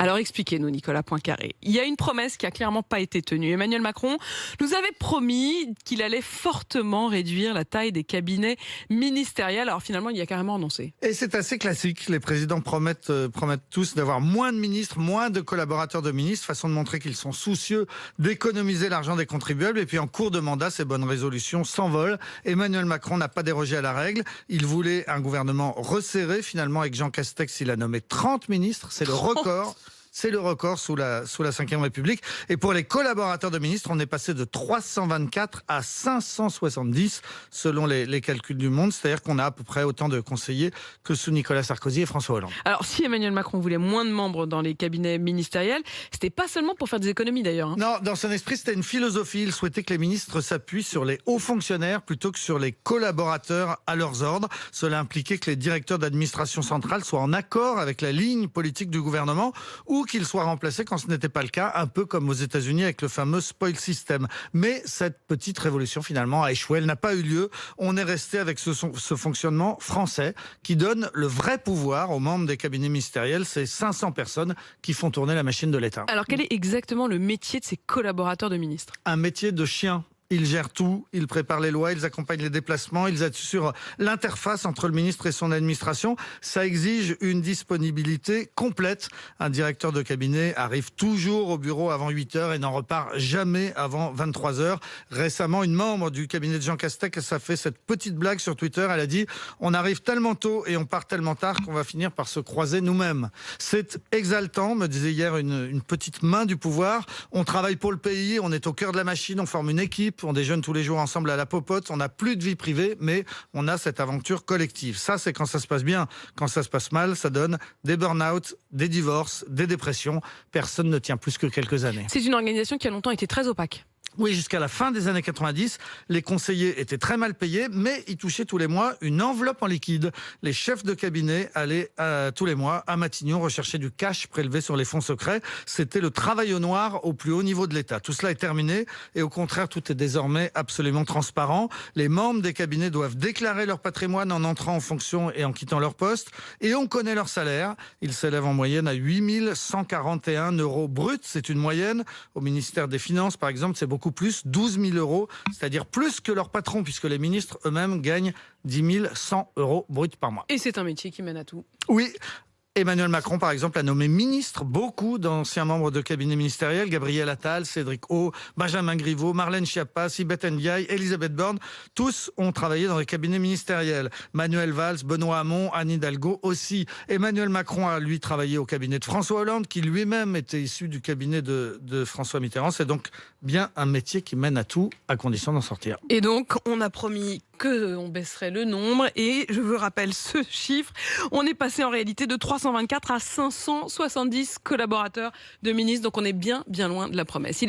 Alors expliquez-nous, Nicolas Poincaré. Il y a une promesse qui a clairement pas été tenue. Emmanuel Macron nous avait promis qu'il allait fortement réduire la taille des cabinets ministériels. Alors finalement, il y a carrément annoncé. Et c'est assez classique. Les présidents promettent tous d'avoir moins de ministres, moins de collaborateurs de ministres, façon de montrer qu'ils sont soucieux d'économiser l'argent des contribuables. Et puis en cours de mandat, ces bonnes résolutions s'envolent. Emmanuel Macron n'a pas dérogé à la règle. Il voulait un gouvernement resserré. Finalement, avec Jean Castex, il a nommé 30 ministres. C'est le record. C'est le record sous la Ve République. Et pour les collaborateurs de ministres, on est passé de 324 à 570 selon les calculs du Monde. C'est-à-dire qu'on a à peu près autant de conseillers que sous Nicolas Sarkozy et François Hollande. Alors si Emmanuel Macron voulait moins de membres dans les cabinets ministériels, c'était pas seulement pour faire des économies d'ailleurs. Non, dans son esprit, c'était une philosophie. Il souhaitait que les ministres s'appuient sur les hauts fonctionnaires plutôt que sur les collaborateurs à leurs ordres. Cela impliquait que les directeurs d'administration centrale soient en accord avec la ligne politique du gouvernement ou qu'il soit remplacé quand ce n'était pas le cas, un peu comme aux États-Unis avec le fameux spoil system. Mais cette petite révolution finalement a échoué, elle n'a pas eu lieu. On est resté avec ce fonctionnement français qui donne le vrai pouvoir aux membres des cabinets ministériels. C'est 500 personnes qui font tourner la machine de l'État. Alors quel est exactement le métier de ces collaborateurs de ministres? Un métier de chien. Ils gèrent tout, ils préparent les lois, ils accompagnent les déplacements, ils assurent l'interface entre le ministre et son administration. Ça exige une disponibilité complète. Un directeur de cabinet arrive toujours au bureau avant 8 heures et n'en repart jamais avant 23 heures. Récemment, une membre du cabinet de Jean Castex a fait cette petite blague sur Twitter. Elle a dit « On arrive tellement tôt et on part tellement tard qu'on va finir par se croiser nous-mêmes ». C'est exaltant, me disait hier une petite main du pouvoir. On travaille pour le pays, on est au cœur de la machine, on forme une équipe. On déjeune tous les jours ensemble à la popote, on n'a plus de vie privée, mais on a cette aventure collective. Ça, c'est quand ça se passe bien. Quand ça se passe mal, ça donne des burn-out, des divorces, des dépressions. Personne ne tient plus que quelques années. C'est une organisation qui a longtemps été très opaque. Oui, jusqu'à la fin des années 90, les conseillers étaient très mal payés, mais ils touchaient tous les mois une enveloppe en liquide. Les chefs de cabinet allaient tous les mois à Matignon rechercher du cash prélevé sur les fonds secrets. C'était le travail au noir au plus haut niveau de l'État. Tout cela est terminé et au contraire, tout est désormais absolument transparent. Les membres des cabinets doivent déclarer leur patrimoine en entrant en fonction et en quittant leur poste. Et on connaît leur salaire. Il s'élève en moyenne à 8 141 € bruts. C'est une moyenne. Au ministère des Finances, par exemple, c'est beaucoup plus, 12 000 €, c'est-à-dire plus que leur patron, puisque les ministres eux-mêmes gagnent 10 100 € bruts par mois. Et c'est un métier qui mène à tout. Oui. Emmanuel Macron, par exemple, a nommé ministre beaucoup d'anciens membres de cabinet ministériel. Gabriel Attal, Cédric O, Benjamin Griveaux, Marlène Schiappa, Sibeth Ndiaye, Elisabeth Borne. Tous ont travaillé dans les cabinets ministériels. Manuel Valls, Benoît Hamon, Anne Hidalgo aussi. Emmanuel Macron a, lui, travaillé au cabinet de François Hollande, qui lui-même était issu du cabinet de François Mitterrand. C'est donc bien un métier qui mène à tout, à condition d'en sortir. Et donc, on a promis qu'on baisserait le nombre. Et je vous rappelle ce chiffre. On est passé en réalité de 324 à 570 collaborateurs de ministres. Donc on est bien loin de la promesse.